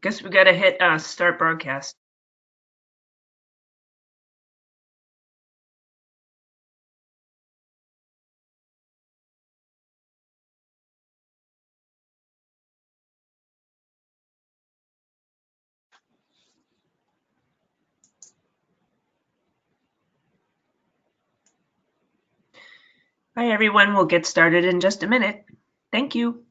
Guess we gotta hit start broadcast. Hi everyone, we'll get started in just a minute. Thank you.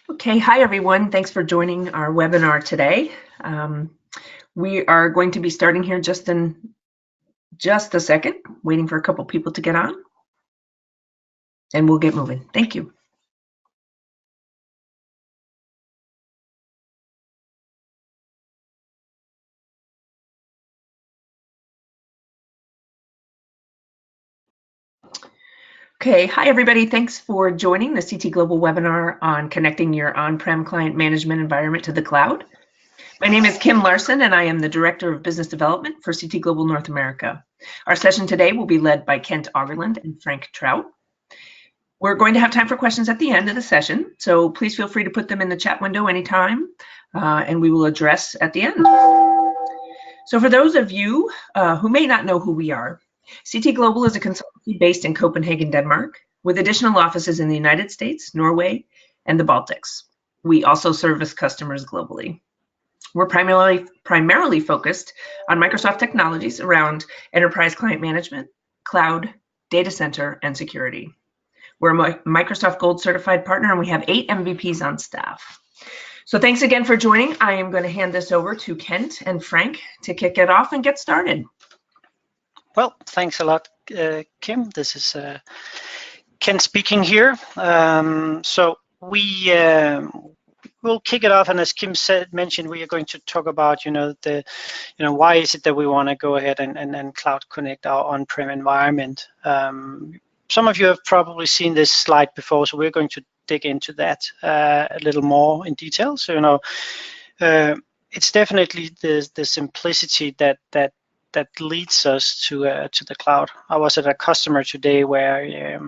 Okay, hi everyone. Thanks for joining our webinar today. We are going to be starting here just in just a second, waiting for a couple people to get on, and we'll get moving. Thank you. Okay, hi everybody. Thanks for joining the CTGlobal webinar on connecting your on-prem client management environment to the cloud. My name is Kim Larson, and I am the Director of Business Development for CTGlobal North America. Our session today will be led by Kent Agerlund and Frank Trout. We're going to have time for questions at the end of the session, so please feel free to put them in the chat window anytime, and we will address at the end. So for those of you who may not know who we are, CTGlobal is a consultancy based in Copenhagen, Denmark, with additional offices in the United States, Norway, and the Baltics. We also service customers globally. We're primarily focused on Microsoft technologies around enterprise client management, cloud, data center, and security. We're a Microsoft Gold certified partner, and we have 8 MVPs on staff. So thanks again for joining. I am going to hand this over to Kent and Frank to kick it off and get started. Well, thanks a lot, Kim. This is Kent speaking here. So we'll kick it off, and as Kim mentioned, we are going to talk about, why is it that we want to go ahead and cloud connect our on-prem environment. Some of you have probably seen this slide before, so we're going to dig into that a little more in detail. So it's definitely the simplicity that leads us to the cloud. I was at a customer today where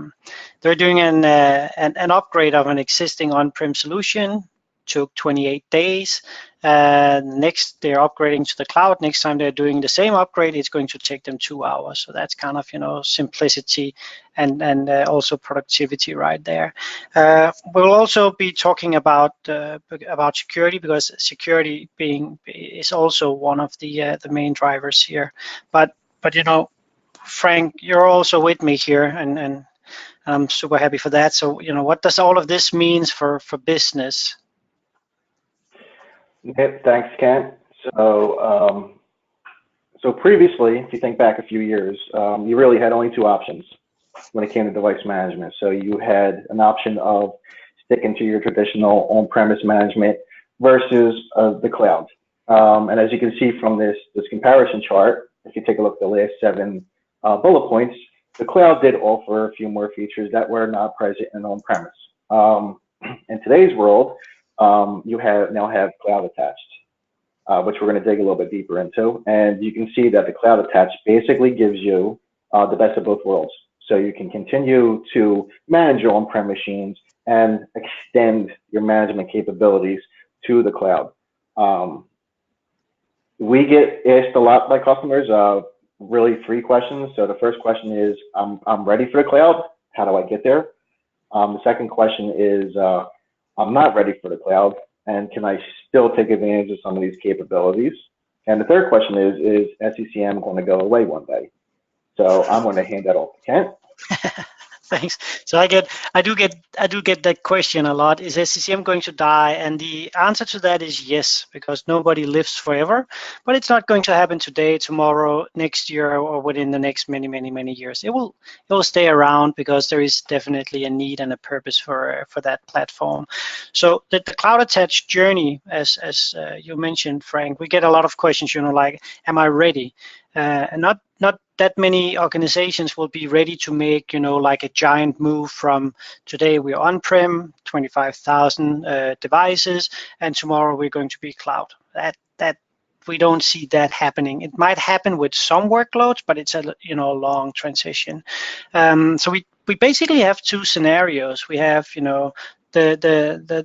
they're doing an upgrade of an existing on-prem solution. Took 28 days. Next, they're upgrading to the cloud. Next time they're doing the same upgrade, it's going to take them 2 hours. So that's kind of simplicity and also productivity right there. We'll also be talking about security, because security is also one of the main drivers here. But Frank, you're also with me here, and I'm super happy for that. So what does all of this mean for business? Yep, thanks, Kent. So previously, if you think back a few years, you really had only 2 options when it came to device management. So you had an option of sticking to your traditional on-premise management versus the cloud. And as you can see from this comparison chart, if you take a look at the last 7 bullet points, the cloud did offer a few more features that were not present in on-premise. In today's world, you now have cloud attached, which we're going to dig a little bit deeper into. And you can see that the cloud attached basically gives you the best of both worlds. So you can continue to manage your on-prem machines and extend your management capabilities to the cloud. We get asked a lot by customers, really 3 questions. So the first question is, I'm ready for the cloud. How do I get there? The second question is, I'm not ready for the cloud, and can I still take advantage of some of these capabilities? And the third question is SCCM going to go away one day? So I'm going to hand that off to Kent. Thanks. So I do get that question a lot. Is SCCM going to die? And the answer to that is yes, because nobody lives forever. But it's not going to happen today, tomorrow, next year, or within the next many years. It will stay around because there is definitely a need and a purpose for that platform. So the cloud attached journey, as you mentioned, Frank, we get a lot of questions. Like, am I ready? And not that many organizations will be ready to make, like a giant move from today we're on-prem, 25,000 devices, and tomorrow we're going to be cloud. That we don't see that happening. It might happen with some workloads, but it's a long transition. So we basically have 2 scenarios. We have the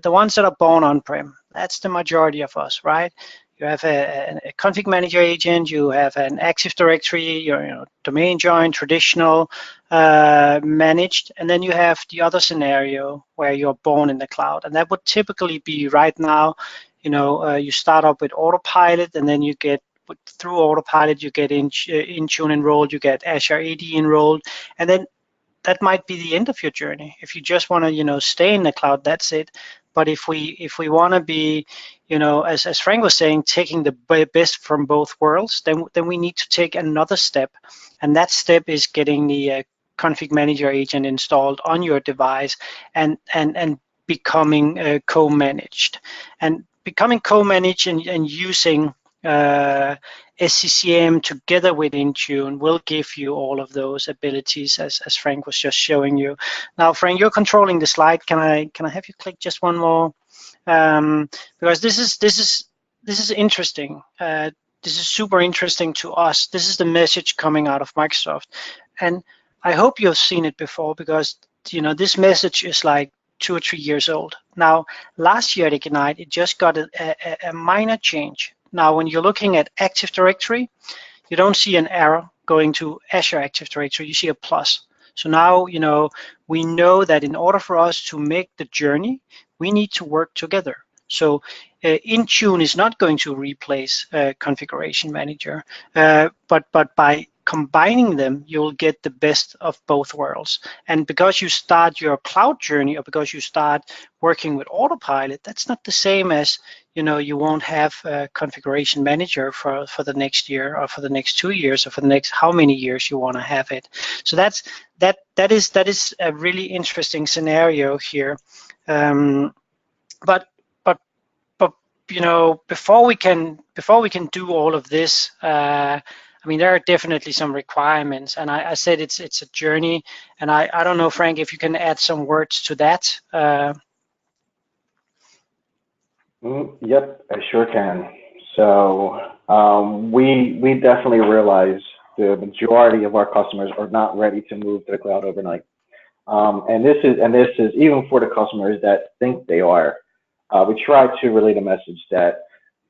ones that are born on-prem. That's the majority of us, right? You have a config manager agent, you have an Active Directory, your domain join, traditional, managed, and then you have the other scenario where you're born in the cloud. And that would typically be right now, you start up with Autopilot, and then you get through Autopilot, you get Intune enrolled, you get Azure AD enrolled, and then that might be the end of your journey. If you just want to, stay in the cloud, that's it. But if we want to be, as Frank was saying, taking the best from both worlds, then we need to take another step, and that step is getting the config manager agent installed on your device and becoming co-managed. And becoming co-managed and using SCCM together with Intune will give you all of those abilities as Frank was just showing you. Now, Frank, you're controlling the slide. Can I have you click just one more? Because this is interesting. This is super interesting to us. This is the message coming out of Microsoft, and I hope you've seen it before, because this message is like 2 or 3 years old. Now, last year at Ignite, it just got a minor change. Now, when you're looking at Active Directory, you don't see an arrow going to Azure Active Directory, you see a plus. So now, we know that in order for us to make the journey, we need to work together. So Intune is not going to replace Configuration Manager, but by combining them, you'll get the best of both worlds. And because you start your cloud journey, or because you start working with Autopilot, that's not the same as, you won't have a Configuration Manager for the next year, or for the next 2 years, or for the next how many years you want to have it. So that is a really interesting scenario here. But before we can do all of this, there are definitely some requirements, and I said it's a journey, and I don't know, Frank, if you can add some words to that. Yep, I sure can. So we definitely realize the majority of our customers are not ready to move to the cloud overnight, and this is even for the customers that think they are. We try to relay the message that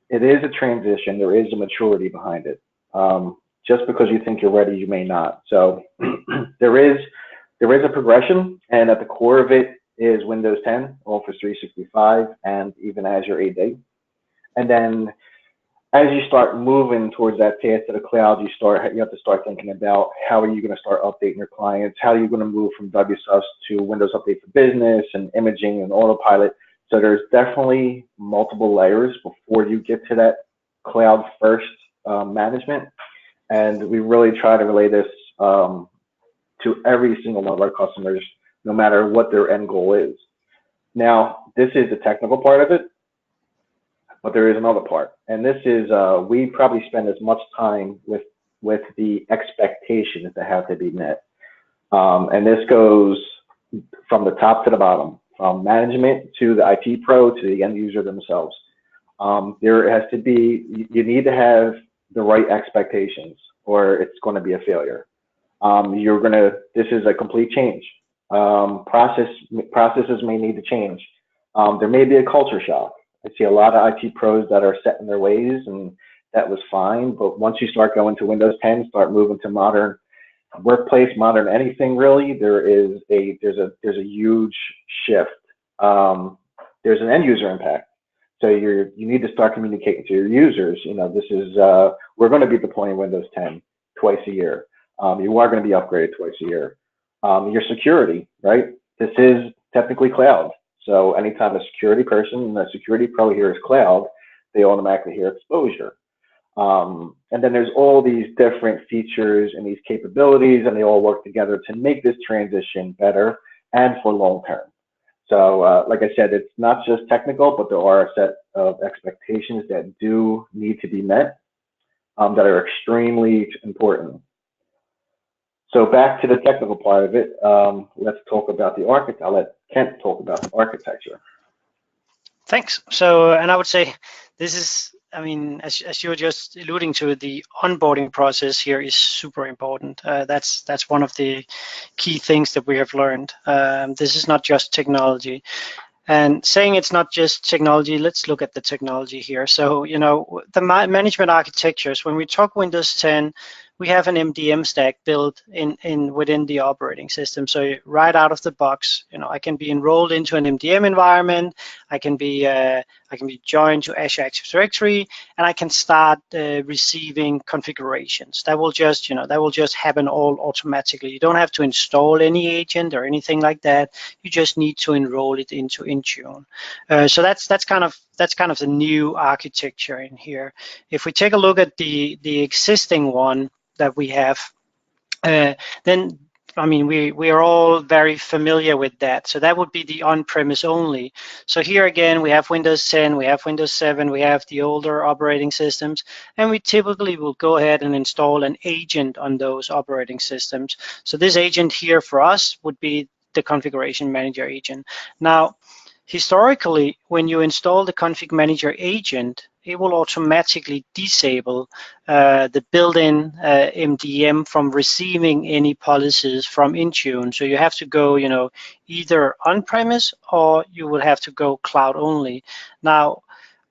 it is a transition. There is a maturity behind it. Just because you think you're ready, you may not. So there is a progression, and at the core of it is Windows 10, Office 365, and even Azure AD. And then as you start moving towards that path to the cloud, you have to start thinking about how are you going to start updating your clients? How are you going to move from WSUS to Windows Update for Business and imaging and Autopilot? So there's definitely multiple layers before you get to that cloud first management. And we really try to relay this to every single one of our customers, no matter what their end goal is. Now, this is the technical part of it, but there is another part. And this is, we probably spend as much time with the expectations that have to be met. And this goes from the top to the bottom, from management to the IT pro to the end user themselves. There has to be, you need to have the right expectations or it's going to be a failure. This is a complete change. Processes may need to change. There may be a culture shock. I see a lot of IT pros that are set in their ways, and that was fine. But once you start going to Windows 10, start moving to modern workplace, modern anything really, there's a huge shift. There's an end user impact. So you need to start communicating to your users. You know, this is we're going to be deploying Windows 10 twice a year. You are going to be upgraded twice a year. Your security, right? This is technically cloud. So anytime a security person, a security pro hears cloud, they automatically hear exposure. And then there's all these different features and these capabilities, and they all work together to make this transition better and for long term. So like I said, it's not just technical, but there are a set of expectations that do need to be met that are extremely important. So back to the technical part of it, let's talk about the architecture. I'll let Kent talk about the architecture. Thanks. So, and I would say this is, I mean, as you were just alluding to, the onboarding process here is super important. That's one of the key things that we have learned. This is not just technology. And saying it's not just technology, let's look at the technology here. So, you know, the management architectures, when we talk Windows 10, we have an MDM stack built within the operating system. So right out of the box, you know, I can be enrolled into an MDM environment. I can be joined to Azure Active Directory, and I can start receiving configurations. That will just, you know, that will just happen all automatically. You don't have to install any agent or anything like that. You just need to enroll it into Intune. So that's kind of the new architecture in here. If we take a look at the existing one that we have, then I mean we are all very familiar with that. So that would be the on-premise only. So here again we have Windows 10, we have Windows 7, we have the older operating systems, and we typically will go ahead and install an agent on those operating systems. So this agent here for us would be the configuration manager agent. Now, historically, when you install the config manager agent, it will automatically disable the built-in MDM from receiving any policies from Intune. So you have to go, you know, either on-premise or you will have to go cloud only. Now,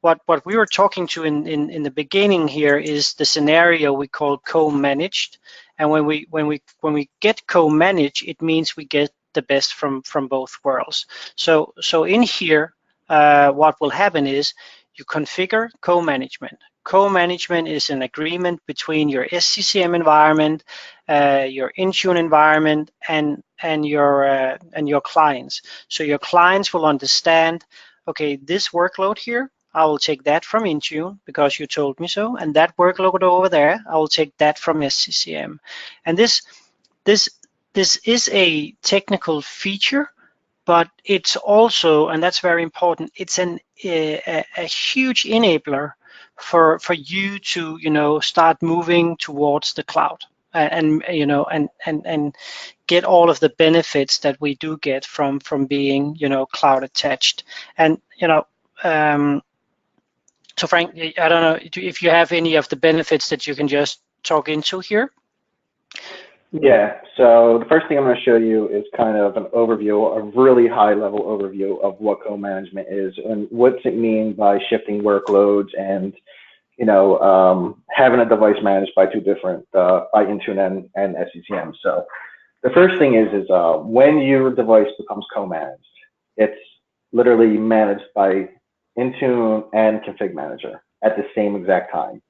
what we were talking to in the beginning here is the scenario we call co-managed. And when we get co-managed, it means we get the best from both worlds. So in here, what will happen is you configure co-management. Co-management is an agreement between your SCCM environment, your Intune environment, and your clients. So your clients will understand, okay, this workload here, I will take that from Intune because you told me so, and that workload over there, I will take that from SCCM. And this is a technical feature, but it's also, and that's very important, it's a huge enabler for you to, you know, start moving towards the cloud and you know, and get all of the benefits that we do get from being, you know, cloud attached. And you know, so Frank, I don't know if you have any of the benefits that you can just talk into here. Yeah, so the first thing I'm going to show you is kind of an overview, a really high-level overview of what co-management is and what's it mean by shifting workloads and, you know, having a device managed by two different, by Intune and SCCM. So the first thing is when your device becomes co-managed, it's literally managed by Intune and Config Manager at the same exact time.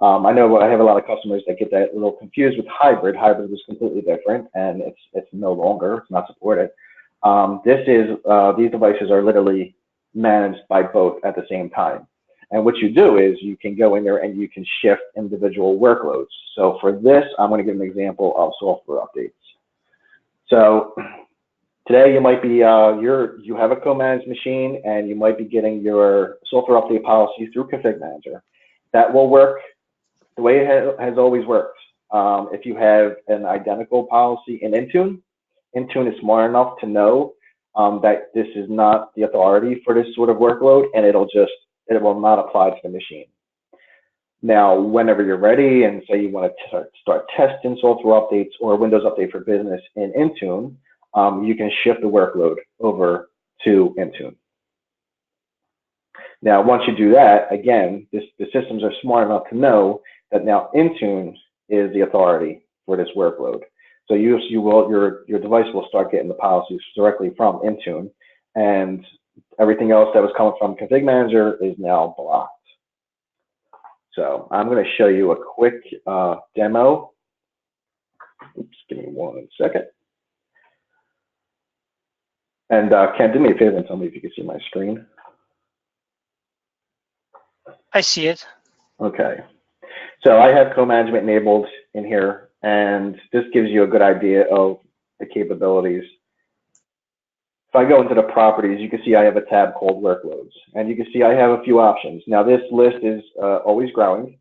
I know I have a lot of customers that get that a little confused with hybrid. Hybrid was completely different, and it's no longer, it's not supported. These devices are literally managed by both at the same time. And what you do is you can go in there and you can shift individual workloads. So for this, I'm going to give an example of software updates. So today you might be, you have a co-managed machine and you might be getting your software update policy through Config Manager. That will work the way it has always worked. If you have an identical policy in Intune, Intune is smart enough to know that this is not the authority for this sort of workload, and it will not apply to the machine. Now, whenever you're ready and say you want to start testing software updates or Windows Update for Business in Intune, you can shift the workload over to Intune. Now, once you do that, again, the systems are smart enough to know that now Intune is the authority for this workload. So your device will start getting the policies directly from Intune, and everything else that was coming from Config Manager is now blocked. So I'm going to show you a quick demo. Oops, give me 1 second. And Ken, do me a favor and tell me if you can see my screen. I see it. Okay. So I have co-management enabled in here, and this gives you a good idea of the capabilities. If I go into the properties, you can see I have a tab called workloads, and you can see I have a few options. Now this list is always growing,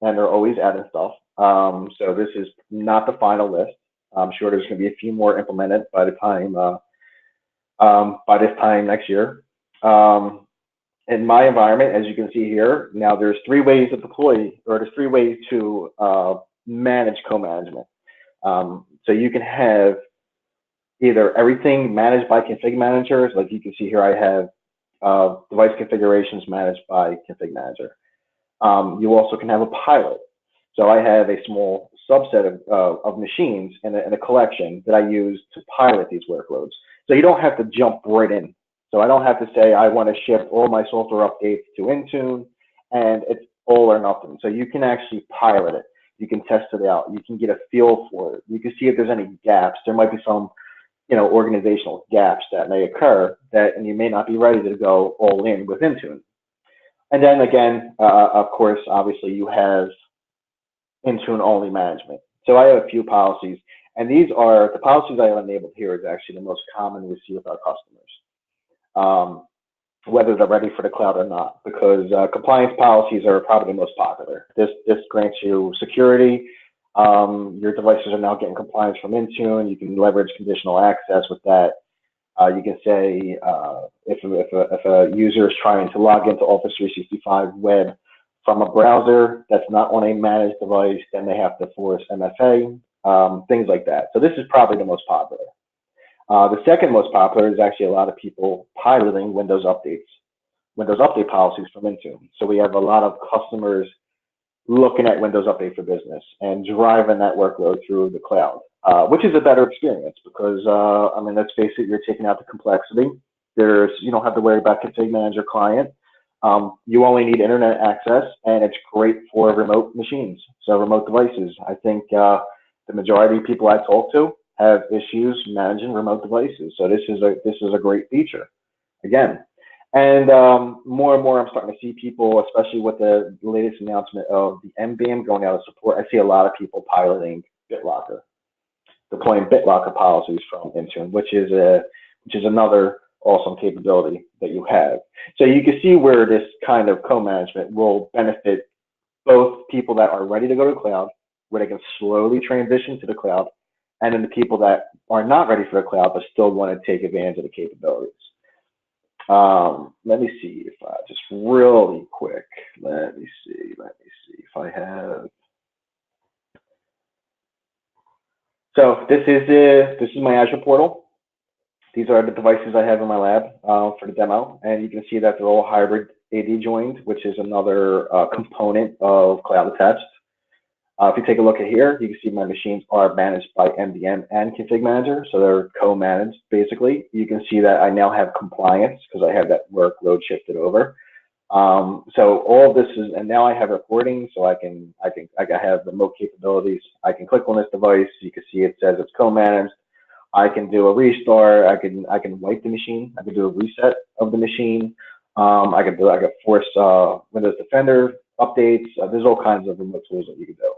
and they're always adding stuff. So this is not the final list. I'm sure there's going to be a few more implemented by the time by this time next year. In my environment, as you can see here, now there's 3 ways to deploy, or there's 3 ways to manage co-management. So you can have either everything managed by config managers, like you can see here I have device configurations managed by config manager. You also can have a pilot. So I have a small subset of machines in a collection that I use to pilot these workloads. So you don't have to jump right in. So I don't have to say I want to ship all my software updates to Intune, and it's all or nothing. So you can actually pilot it. You can test it out. You can get a feel for it. You can see if there's any gaps. There might be some, organizational gaps that may occur and you may not be ready to go all in with Intune. And then again, of course, obviously you have Intune only management. So I have a few policies, and these are the policies I have enabled here is actually the most common we see with our customers, whether they're ready for the cloud or not, because compliance policies are probably the most popular. This grants you security. Your devices are now getting compliance from Intune. You can leverage conditional access with that. You can say if a user is trying to log into Office 365 web from a browser that's not on a managed device, then they have to force MFA, things like that. So this is probably the most popular. The second most popular is actually a lot of people piloting Windows updates, Windows Update policies from Intune. So we have a lot of customers looking at Windows Update for Business and driving that workload through the cloud, which is a better experience because, let's face it, you're taking out the complexity. You don't have to worry about config manager client. You only need internet access, and it's great for remote machines, so remote devices. I think the majority of people I talk to have issues managing remote devices, so this is a great feature, again. And more and more, I'm starting to see people, especially with the latest announcement of the MBM going out of support. I see a lot of people piloting BitLocker, deploying BitLocker policies from Intune, which is another awesome capability that you have. So you can see where this kind of co-management will benefit both people that are ready to go to the cloud, where they can slowly transition to the cloud, and then the people that are not ready for the cloud but still want to take advantage of the capabilities. Let me see if I just really quick. Let me see if I have. So this is my Azure portal. These are the devices I have in my lab for the demo, and you can see that they're all hybrid AD joined, which is another component of Cloud Attached. If you take a look at here, you can see my machines are managed by MDM and Config Manager, so they're co-managed basically. You can see that I now have compliance because I have that workload shifted over. So all of this is, and now I have reporting, so I have remote capabilities. I can click on this device. You can see it says it's co-managed. I can do a restart. I can wipe the machine. I can do a reset of the machine. I can force Windows Defender updates. There's all kinds of remote tools that you can do.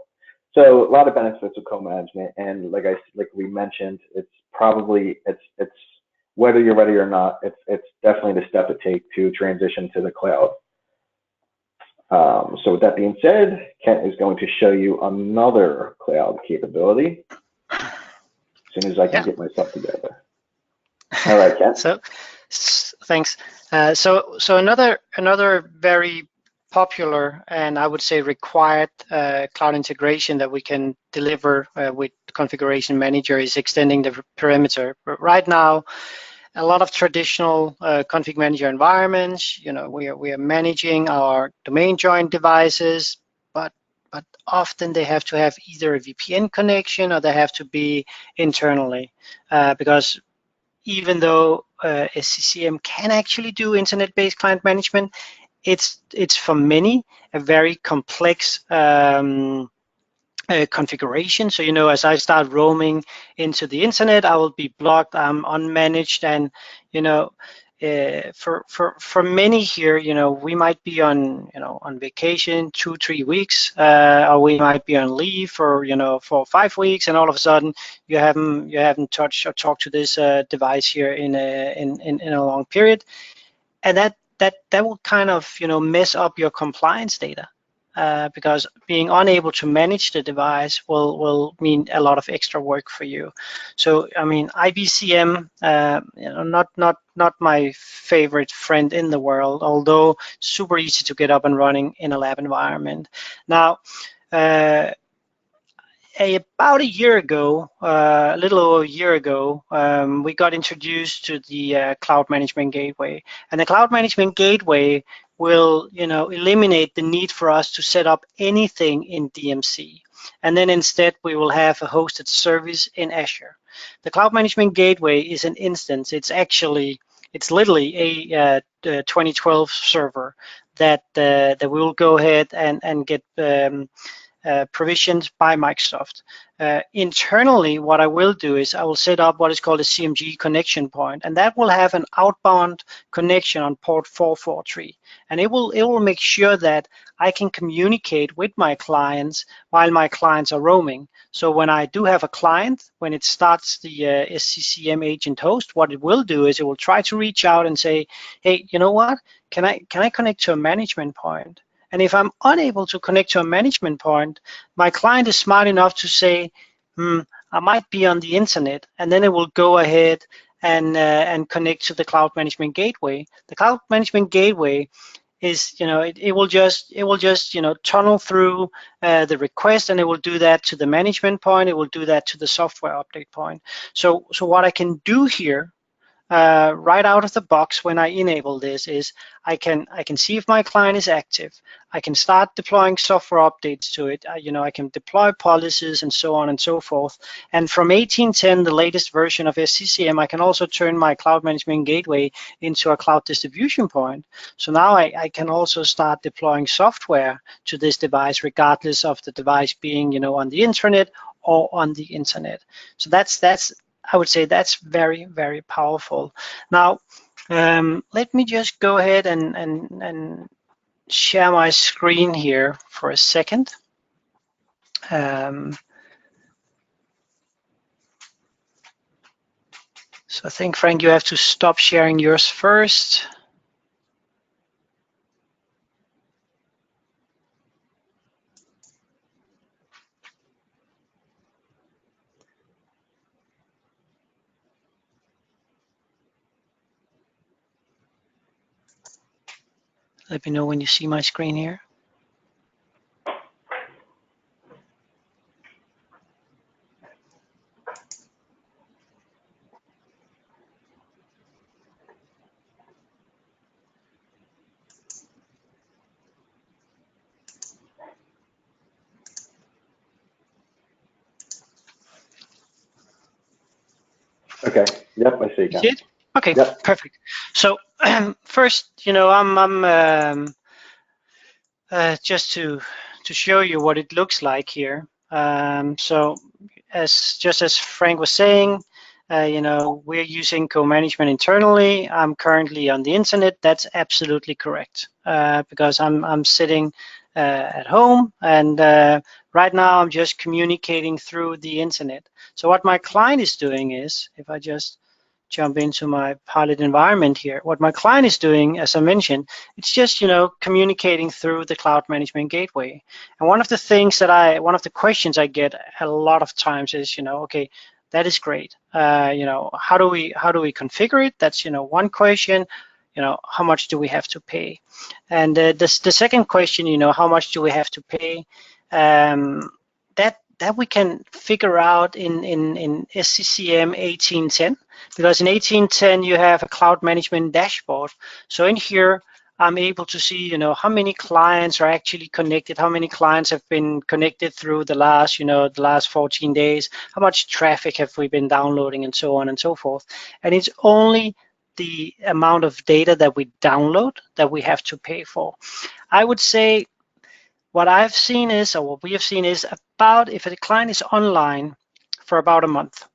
So a lot of benefits of co-management, and like we mentioned, it's whether you're ready or not, it's definitely the step to take to transition to the cloud. So with that being said, Kent is going to show you another cloud capability as soon as I can get myself together. All right, Ken. Thanks. So another very popular and I would say required cloud integration that we can deliver with Configuration Manager is extending the perimeter. But right now, a lot of traditional config manager environments, we are managing our domain joined devices, but often they have to have either a VPN connection or they have to be internally because even though SCCM can actually do internet-based client management, it's for many a very complex configuration. So as I start roaming into the internet, I will be blocked. I'm unmanaged, and for many here, we might be on on vacation 2-3 weeks, or we might be on leave for 4 or 5 weeks, and all of a sudden you haven't touched or talked to this device here in a long period, and that will kind of mess up your compliance data. Because being unable to manage the device will mean a lot of extra work for you. So I mean, IBCM, not my favorite friend in the world, although super easy to get up and running in a lab environment. Now, about a year ago, a little over a year ago, we got introduced to the Cloud Management Gateway, and the Cloud Management Gateway will eliminate the need for us to set up anything in DMC, and then instead we will have a hosted service in Azure. The Cloud Management Gateway is an instance. It's literally a 2012 server that we will go ahead and get provisioned by Microsoft. Internally, what I will do is I will set up what is called a CMG connection point, and that will have an outbound connection on port 443, and it will make sure that I can communicate with my clients while my clients are roaming. So when I do have a client, when it starts the SCCM agent host, what it will do is it will try to reach out and say, hey, you know what? Can I connect to a management point? And if I'm unable to connect to a management point, my client is smart enough to say, I might be on the internet, and then it will go ahead and connect to the Cloud Management Gateway. The Cloud Management Gateway is, it will just tunnel through the request, and it will do that to the management point. It will do that to the software update point. So what I can do here right out of the box when I enable this is I can see if my client is active. I can start deploying software updates to it. I can deploy policies and so on and so forth. And from 18.10, the latest version of SCCM, I can also turn my Cloud Management Gateway into a cloud distribution point. So now I can also start deploying software to this device, regardless of the device being on the intranet or on the internet. So I would say that's very, very powerful. Now, let me just go ahead and share my screen here for a second. So I think, Frank, you have to stop sharing yours first. Let me know when you see my screen here. Okay. Yep, I see you. See it? Okay, yep. Perfect. So first, I'm just to show you what it looks like here. So just as Frank was saying, we're using co-management internally. I'm currently on the internet. That's absolutely correct because I'm sitting at home, and right now I'm just communicating through the internet. So what my client is doing is, if I just jump into my pilot environment here, what my client is doing, as I mentioned, it's just communicating through the Cloud Management Gateway. And one of the questions I get a lot of times is, okay, that is great. You know, how do we configure it? That's, you know, one question. You know, how much do we have to pay? And the second question, you know, how much do we have to pay? That we can figure out in SCCM 1810, because in 1810 you have a cloud management dashboard. So in here, I'm able to see, you know, how many clients are actually connected, how many clients have been connected through the last, you know, the last 14 days, how much traffic have we been downloading, and so on and so forth. And it's only the amount of data that we download that we have to pay for. I would say what I've seen is, or what we have seen is, about, if a client is online for about a month,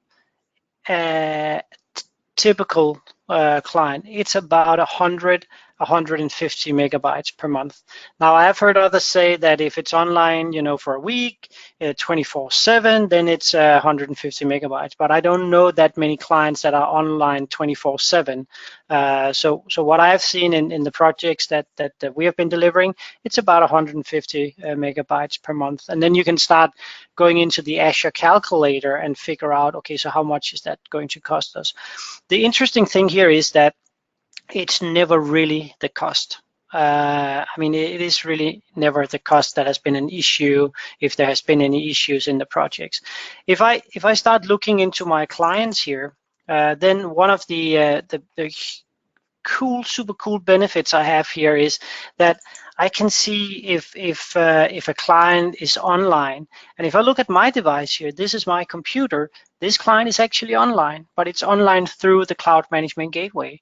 typical client, it's about 150 megabytes per month. Now, I have heard others say that if it's online, you know, for a week, 24/7, then it's 150 megabytes. But I don't know that many clients that are online 24/7. So what I've seen in the projects that we have been delivering, it's about 150 megabytes per month. And then you can start going into the Azure calculator and figure out, okay, so how much is that going to cost us? The interesting thing here is that it's never really the cost. I mean, it is really never the cost that has been an issue if there has been any issues in the projects. If I start looking into my clients here, then one of the super cool benefits I have here is that I can see if a client is online. And if I look at my device here, this is my computer. This client is actually online, but it's online through the Cloud Management Gateway.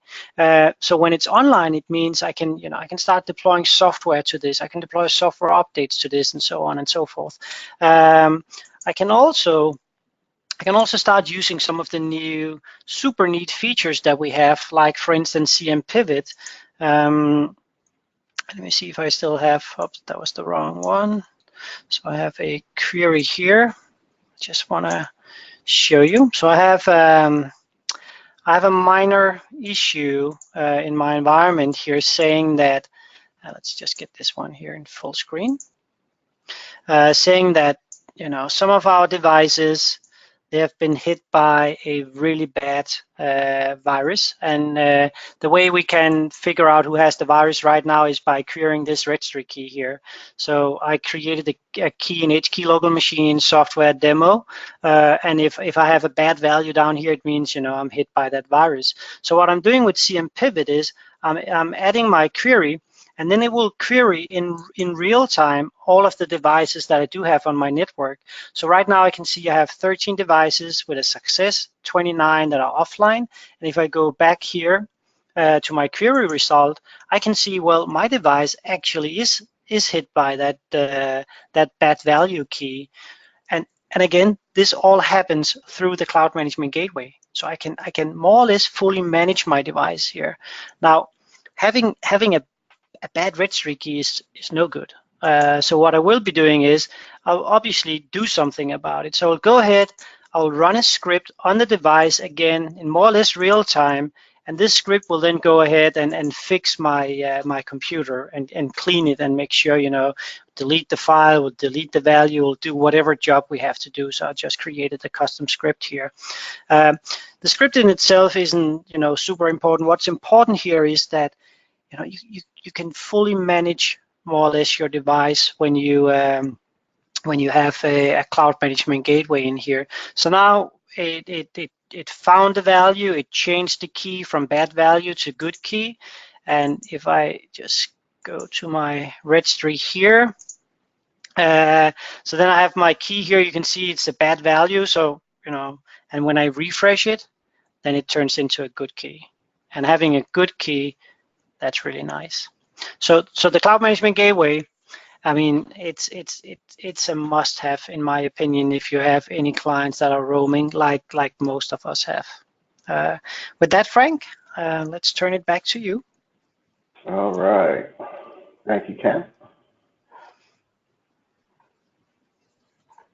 So when it's online, it means I can start deploying software to this. I can deploy software updates to this, and so on and so forth. I can also start using some of the new super neat features that we have, like, for instance, CM Pivot. Let me see if I still have, oops, that was the wrong one. So I have a query here. Just want to show you. So I have a minor issue in my environment here saying that, let's just get this one here in full screen, saying that, you know, some of our devices, they have been hit by a really bad virus. And the way we can figure out who has the virus right now is by querying this registry key here. So I created a key in HKeyLocal machine software demo. And if I have a bad value down here, it means, you know, I'm hit by that virus. So what I'm doing with CM Pivot is I'm adding my query, and then it will query in real time all of the devices that I do have on my network. So right now I can see I have 13 devices with a success, 29 that are offline. And if I go back here to my query result, I can see, well, my device actually is hit by that bad value key. And again, this all happens through the Cloud Management Gateway. So I can more or less fully manage my device here. Now, having a bad registry key is no good. So what I will be doing is I'll obviously do something about it. So I'll go ahead, I'll run a script on the device again in more or less real time, and this script will then go ahead and fix my my computer and clean it and make sure, you know, delete the file, we'll delete the value, we'll do whatever job we have to do. So I just created a custom script here. The script in itself isn't, you know, super important. What's important here is that, you know, you can fully manage more or less your device when you have a Cloud Management Gateway in here. So now it found the value, it changed the key from bad value to good key. And if I just go to my registry here, so then I have my key here. You can see it's a bad value. So, you know, and when I refresh it, then it turns into a good key. And having a good key, that's really nice. So the Cloud Management Gateway, I mean, it's a must-have, in my opinion, if you have any clients that are roaming like most of us have. With that, Frank, let's turn it back to you. All right. Thank you, Ken.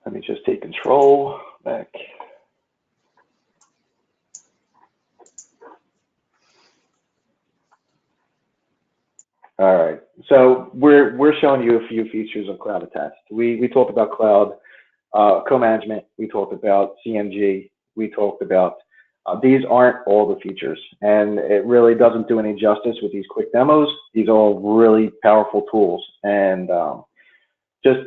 Let me just take control back. All right, so we're showing you a few features of Cloud Attached. We talked about Cloud Co-Management, we talked about CMG, we talked about. These aren't all the features, and it really doesn't do any justice with these quick demos. These are all really powerful tools, and just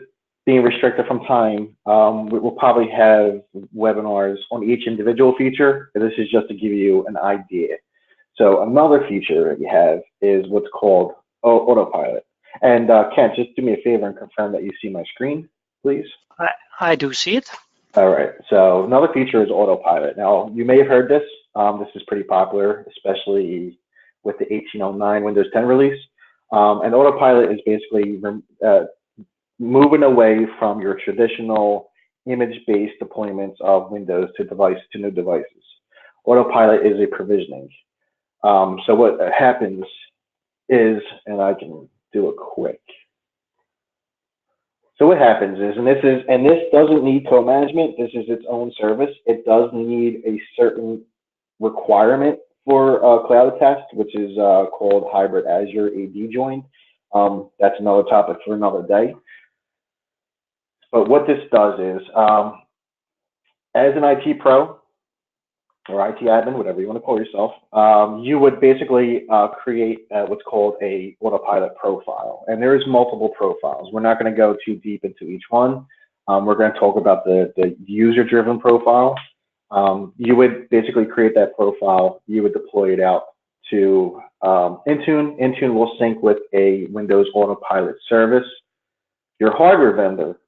being restricted from time, we'll probably have webinars on each individual feature. This is just to give you an idea. So another feature that you have is what's called Autopilot. And Kent, just do me a favor and confirm that you see my screen, please. I do see it. All right, so another feature is Autopilot. Now, you may have heard this. This is pretty popular, especially with the 1809 Windows 10 release. And Autopilot is basically moving away from your traditional image-based deployments of Windows to new devices. Autopilot is a provisioning. So what happens is, and I can do it quick. So what happens is, and this doesn't need co-management. This is its own service. It does need a certain requirement for cloud test, which is called hybrid Azure AD joined. That's another topic for another day. But what this does is, as an IT pro or IT admin, whatever you want to call yourself, you would basically create what's called a Autopilot profile. And there is multiple profiles. We're not going to go too deep into each one. We're going to talk about the user-driven profile. You would basically create that profile. You would deploy it out to Intune. Intune will sync with a Windows Autopilot service. Your hardware vendor,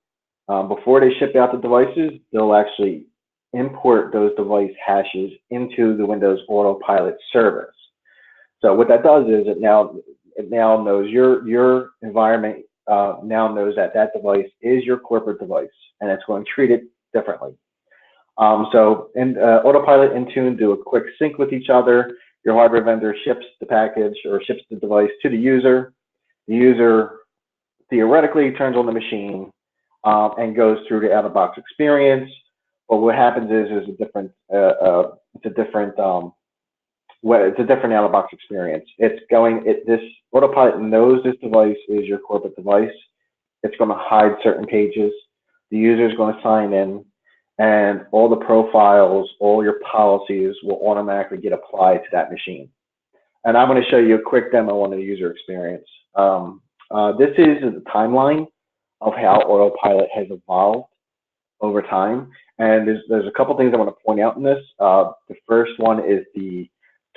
before they ship out the devices, they'll actually import those device hashes into the Windows Autopilot service. So what that does is it now knows your environment now knows that device is your corporate device, and it's going to treat it differently. So Autopilot and Intune do a quick sync with each other. Your hardware vendor ships the package or ships the device to the user. The user theoretically turns on the machine and goes through the out-of-box experience. But what happens is it's a different out-of-box experience. This Autopilot knows this device is your corporate device. It's going to hide certain pages. The user is going to sign in, and all the profiles, all your policies will automatically get applied to that machine. And I'm going to show you a quick demo on the user experience. This is the timeline of how Autopilot has evolved over time. And there's a couple things I want to point out in this. The first one is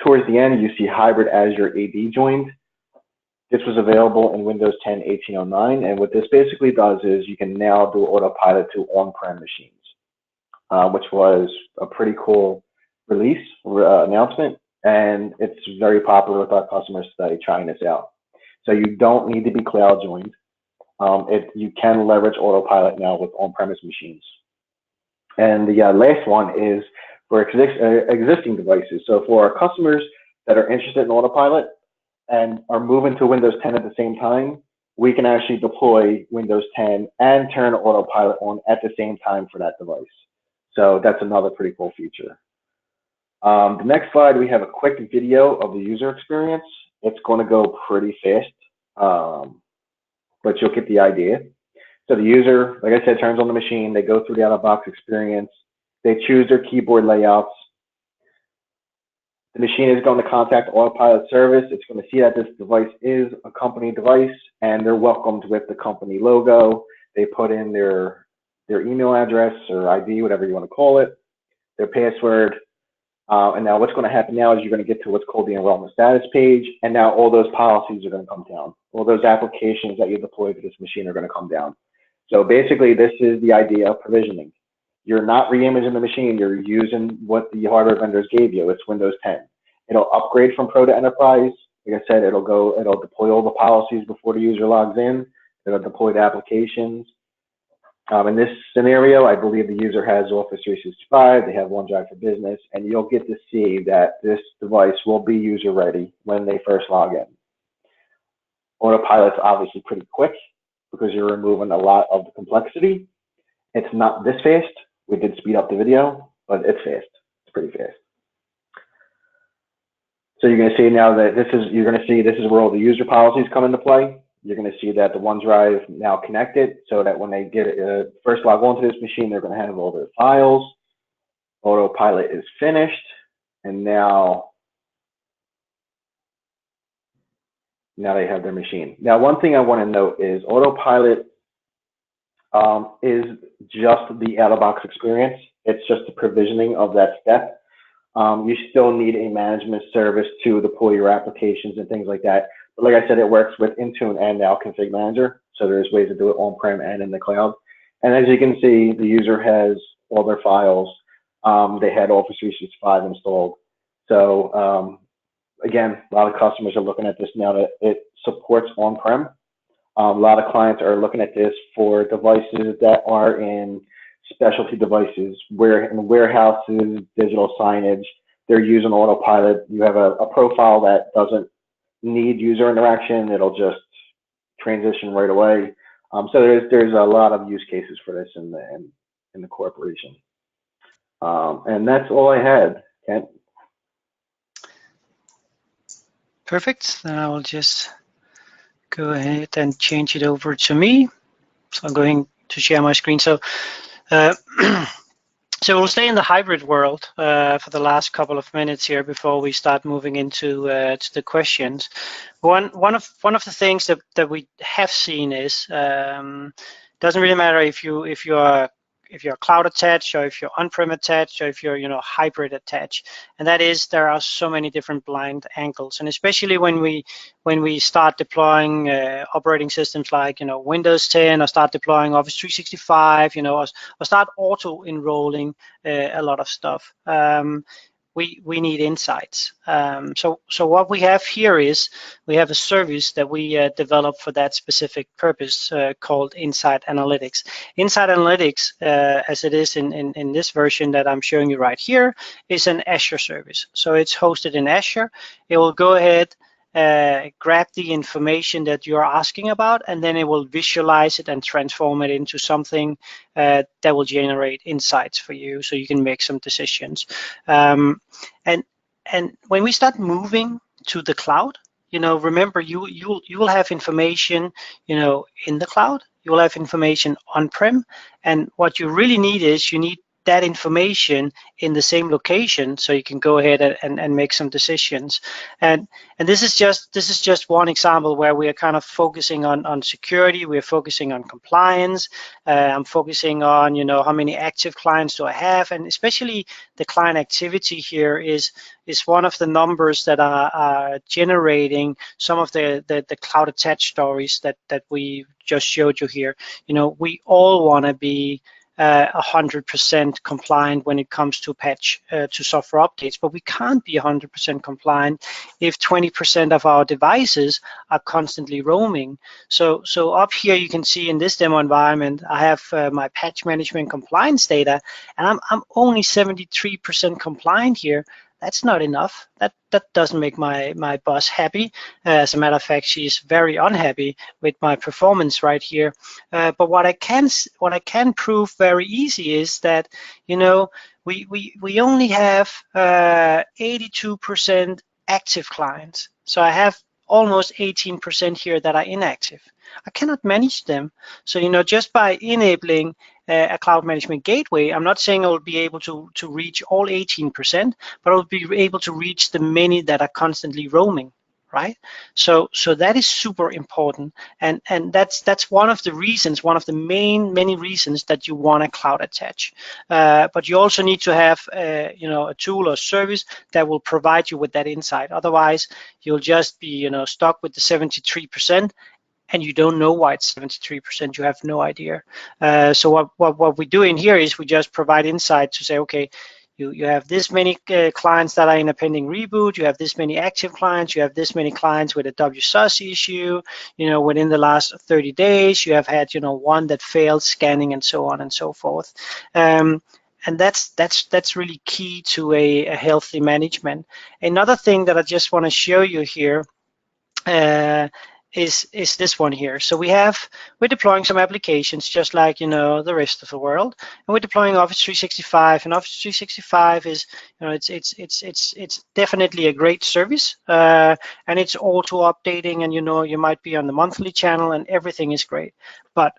towards the end, you see hybrid Azure AD joined. This was available in Windows 10 1809. And what this basically does is you can now do Autopilot to on-prem machines, which was a pretty cool release announcement. And it's very popular with our customers today trying this out. So you don't need to be cloud joined. You can leverage Autopilot now with on-premise machines. And the last one is for existing devices. So for our customers that are interested in Autopilot and are moving to Windows 10 at the same time, we can actually deploy Windows 10 and turn Autopilot on at the same time for that device. So that's another pretty cool feature. The next slide, we have a quick video of the user experience. It's going to go pretty fast, but you'll get the idea. So the user, like I said, turns on the machine. They go through the out-of-box experience. They choose their keyboard layouts. The machine is going to contact Autopilot service. It's going to see that this device is a company device, and they're welcomed with the company logo. They put in their email address or ID, whatever you want to call it, their password. And now what's going to happen now is you're going to get to what's called the enrollment status page. And now all those policies are going to come down. All those applications that you deploy to this machine are going to come down. So basically, this is the idea of provisioning. You're not re-imaging the machine. You're using what the hardware vendors gave you. It's Windows 10. It'll upgrade from Pro to Enterprise. Like I said, it'll deploy all the policies before the user logs in. It'll deploy the applications. In this scenario, I believe the user has Office 365. They have OneDrive for Business, and you'll get to see that this device will be user ready when they first log in. Autopilot's obviously pretty quick because you're removing a lot of the complexity. It's not this fast. We did speed up the video, but it's fast. It's pretty fast. So you're going to see now that this is where all the user policies come into play. You're going to see that the OneDrive now connected so that when they first log onto this machine, they're going to have all their files. Autopilot is finished, and now they have their machine. Now, one thing I want to note is Autopilot is just the out-of-box experience. It's just the provisioning of that step. You still need a management service to deploy your applications and things like that. But like I said, it works with Intune and now Config Manager. So there's ways to do it on-prem and in the cloud. And as you can see, the user has all their files. They had Office 365 installed. So again, a lot of customers are looking at this now that it supports on-prem. A lot of clients are looking at this for devices that are in specialty devices, where in warehouses, digital signage, they're using Autopilot. You have a profile that doesn't need user interaction. It'll just transition right away. So there's a lot of use cases for this in the corporation. And that's all I had, Kent. Perfect. Then I will just go ahead and change it over to me. So I'm going to share my screen. So so we'll stay in the hybrid world for the last couple of minutes here before we start moving into to the questions. One of the things that we have seen is doesn't really matter if you're cloud attached or if you're on-prem attached or if you're hybrid attached, and that is there are so many different blind angles, and especially when we start deploying operating systems like Windows 10 or start deploying Office 365, or start auto enrolling a lot of stuff. We need insights. So what we have here is we have a service that we developed for that specific purpose called Insight Analytics. Insight Analytics, as it is in this version that I'm showing you right here, is an Azure service. So it's hosted in Azure. It will go ahead, grab the information that you're asking about, and then it will visualize it and transform it into something that will generate insights for you so you can make some decisions. And when we start moving to the cloud, remember you will have information in the cloud, you will have information on-prem, and what you really need is you need that information in the same location so you can go ahead and make some decisions. And this is just one example where we are kind of focusing on security, we're focusing on compliance, I'm focusing on how many active clients do I have, and especially the client activity here is one of the numbers that are generating some of the cloud attached stories that we just showed you here. We all want to be 100% compliant when it comes to patch to software updates, but we can't be 100% compliant if 20% of our devices are constantly roaming. So up here you can see in this demo environment I have my patch management compliance data, and I'm only 73% compliant here. That's not enough. That doesn't make my boss happy. As a matter of fact, she's very unhappy with my performance right here. But what I can prove very easy is that we only have 82% active clients. So I have almost 18% here that are inactive. I cannot manage them. So just by enabling a cloud management gateway, I'm not saying I will be able to reach all 18%, but I'll be able to reach the many that are constantly roaming, right? So that is super important, and that's one of the reasons, one of the many reasons that you want a cloud attach. But you also need to have a tool or service that will provide you with that insight. Otherwise, you'll just be stuck with the 73%. And you don't know why it's 73%, you have no idea. So what we do in here is we just provide insight to say, okay, you have this many clients that are in a pending reboot, you have this many active clients, you have this many clients with a WSUS issue, within the last 30 days, you have had, one that failed scanning and so on and so forth. And that's really key to a healthy management. Another thing that I just want to show you here is this one here. So we're deploying some applications just like the rest of the world, and we're deploying Office 365. And Office 365 is it's definitely a great service, and it's auto updating, and you might be on the monthly channel, and everything is great. But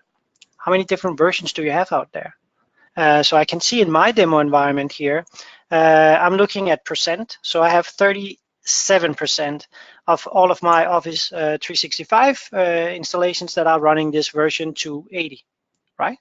how many different versions do you have out there? So I can see in my demo environment here, I'm looking at percent. So I have 37% of all of my Office 365 installations that are running this version 280, right?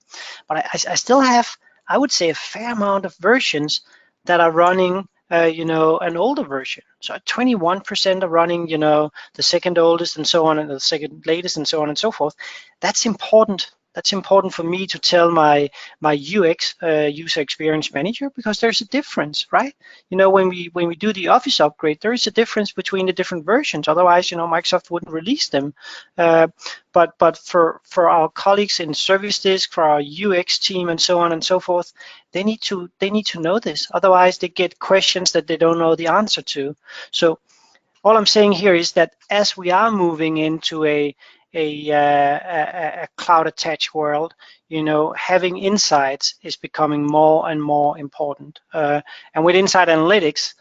But I still have, I would say, a fair amount of versions that are running an older version. So 21% are running, the second oldest and so on, and the second latest and so on and so forth. That's important. That's important for me to tell my UX, user experience manager, because there's a difference, right? When we do the Office upgrade, there is a difference between the different versions. Otherwise, Microsoft wouldn't release them. But for our colleagues in Service Desk, for our UX team, and so on and so forth, they need to know this. Otherwise, they get questions that they don't know the answer to. So all I'm saying here is that as we are moving into a cloud attached world, having insights is becoming more and more important. And with Insight Analytics,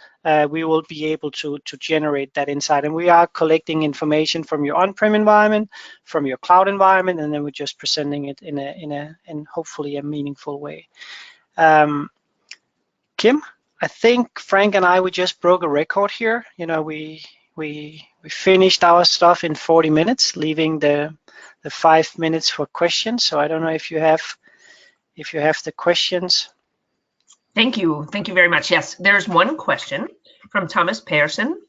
we will be able to generate that insight. And we are collecting information from your on-prem environment, from your cloud environment, and then we're just presenting it in hopefully a meaningful way. Kim, I think Frank and we just broke a record here. We finished our stuff in 40 minutes, leaving the 5 minutes for questions. So I don't know if you have the questions. Thank you very much. Yes, there's one question from Thomas Pearson.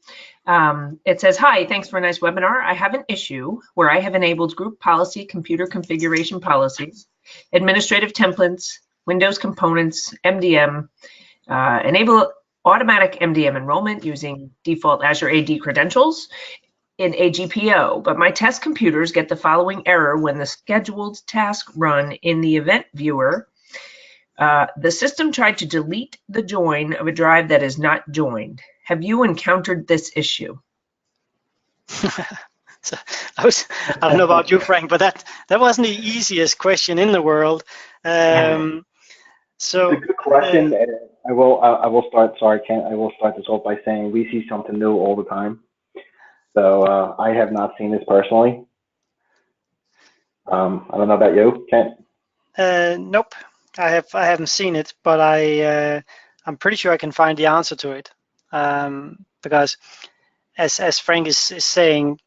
It says, "Hi, thanks for a nice webinar. I have an issue where I have enabled group policy, computer configuration policies, administrative templates, Windows components, MDM, enable automatic MDM enrollment using default Azure AD credentials in AGPO, but my test computers get the following error when the scheduled task run in the event viewer. The system tried to delete the join of a drive that is not joined. Have you encountered this issue?" So I don't know about you, Frank, but that wasn't the easiest question in the world. So it's a good question. I will start. Sorry, Ken. I will start this off by saying we see something new all the time. So I have not seen this personally. I don't know about you, Ken. Nope, I haven't seen it, but I'm pretty sure I can find the answer to it, because as Frank is saying,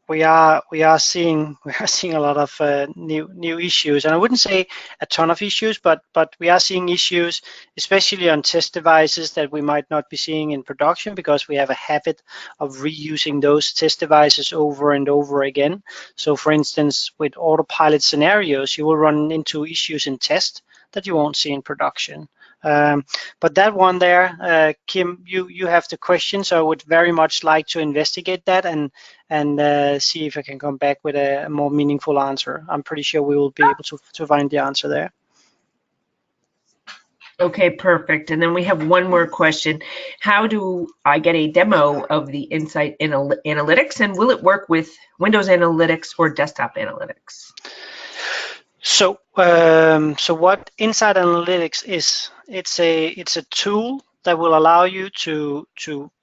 we are seeing a lot of new issues, and I wouldn't say a ton of issues, but we are seeing issues, especially on test devices that we might not be seeing in production, because we have a habit of reusing those test devices over and over again. So for instance, with Autopilot scenarios, you will run into issues in test that you won't see in production. But that one there, Kim, you have the question, so I would very much like to investigate that and see if I can come back with a more meaningful answer. I'm pretty sure we will be able to find the answer there. Okay, perfect. And then we have one more question. How do I get a demo of the Insight Analytics, and will it work with Windows Analytics or Desktop Analytics? So what Insight Analytics is, it's a tool that will allow you to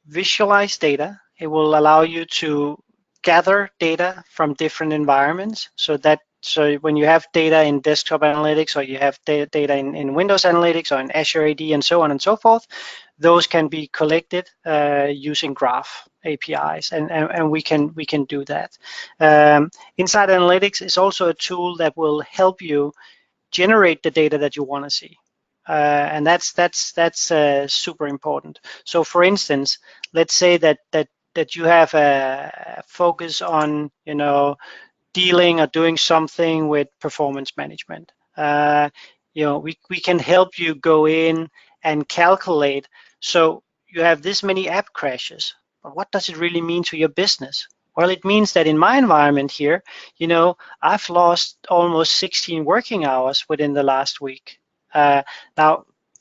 visualize data. It will allow you to gather data from different environments. So when you have data in Desktop Analytics, or you have data in Windows Analytics, or in Azure AD, and so on and so forth, those can be collected using Graph APIs, and we can do that. Insight Analytics is also a tool that will help you generate the data that you want to see, and that's super important. So for instance, let's say that you have a focus on dealing or doing something with performance management. We can help you go in and calculate. So you have this many app crashes, but what does it really mean to your business? Well, it means that in my environment here, I've lost almost 16 working hours within the last week. Now,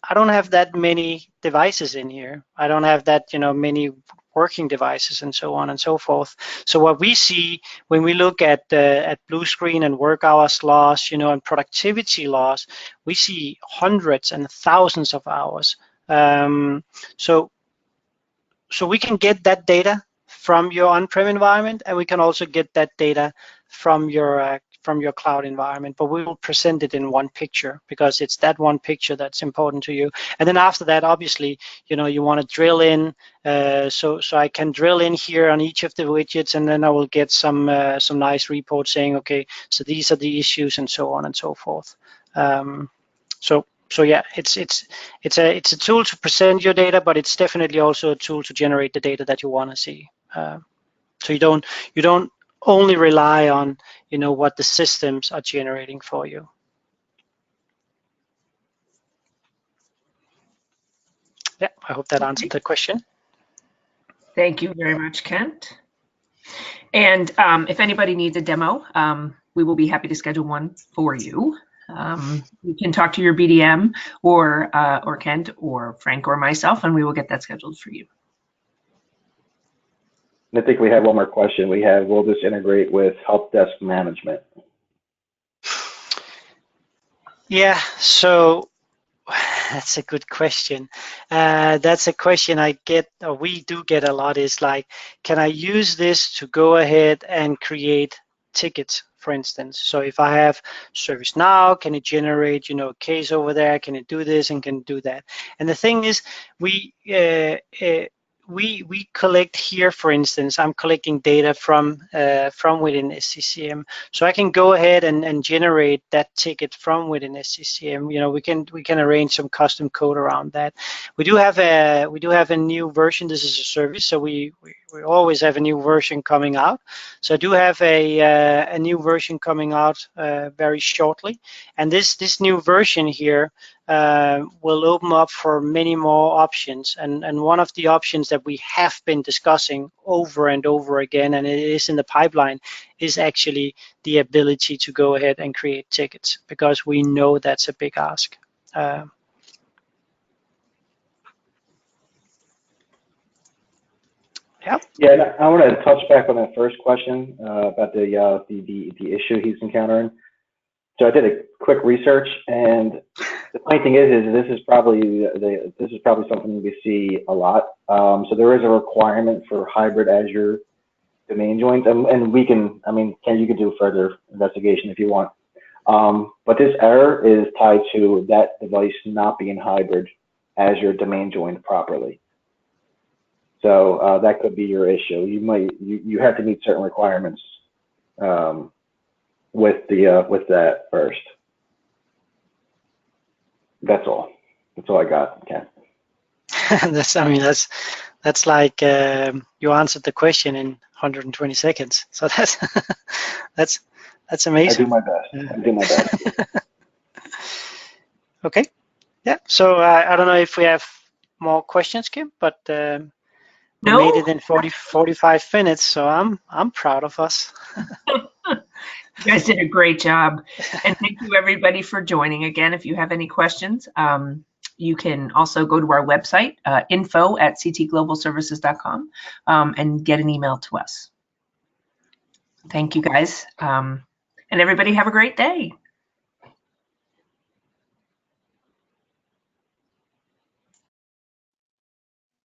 I don't have that many devices in here. I don't have that many working devices and so on and so forth. So what we see when we look at blue screen and work hours lost, and productivity loss, we see hundreds and thousands of hours. So we can get that data from your on-prem environment, and we can also get that data from your from your cloud environment, but we will present it in one picture because it's that one picture that's important to you. And then after that, obviously, you want to drill in. So I can drill in here on each of the widgets, and then I will get some nice report saying, okay, so these are the issues, and so on and so forth. So yeah, it's a tool to present your data, but it's definitely also a tool to generate the data that you want to see. So you don't only rely on what the systems are generating for you. Yeah, I hope that answered the question. Thank you very much, Kent. And if anybody needs a demo, we will be happy to schedule one for you. You can talk to your BDM or Kent or Frank or myself, and we will get that scheduled for you. I think we have one more question. We have, will this integrate with help desk management? Yeah, so that's a good question. That's a question I get, or we do get a lot, is like, can I use this to go ahead and create tickets, for instance? So if I have ServiceNow, can it generate, a case over there? Can it do this and can it do that? And the thing is, we collect here, for instance, I'm collecting data from within SCCM, so I can go ahead and generate that ticket from within SCCM. We can arrange some custom code around that. We do have a new version. This is a service, so we always have a new version coming out. So I do have a new version coming out very shortly, and this new version here will open up for many more options. And one of the options that we have been discussing over and over again, and it is in the pipeline, is actually the ability to go ahead and create tickets, because we know that's a big ask. Yeah, and I want to touch back on that first question about the issue he's encountering. So I did a quick research, and the funny thing is this is probably something we see a lot. So there is a requirement for hybrid Azure domain joins, and we can, Ken, you can do further investigation if you want. But this error is tied to that device not being hybrid Azure domain joined properly. So that could be your issue. You have to meet certain requirements with that first. That's all I got, Ken. That's like you answered the question in 120 seconds. So that's amazing. I do my best. Okay. Yeah. So I don't know if we have more questions, Kim, but we made it in 45 minutes, so I'm proud of us. You guys did a great job. And thank you, everybody, for joining. Again, if you have any questions, you can also go to our website, info@ctglobalservices.com, and get an email to us. Thank you, guys. And everybody have a great day.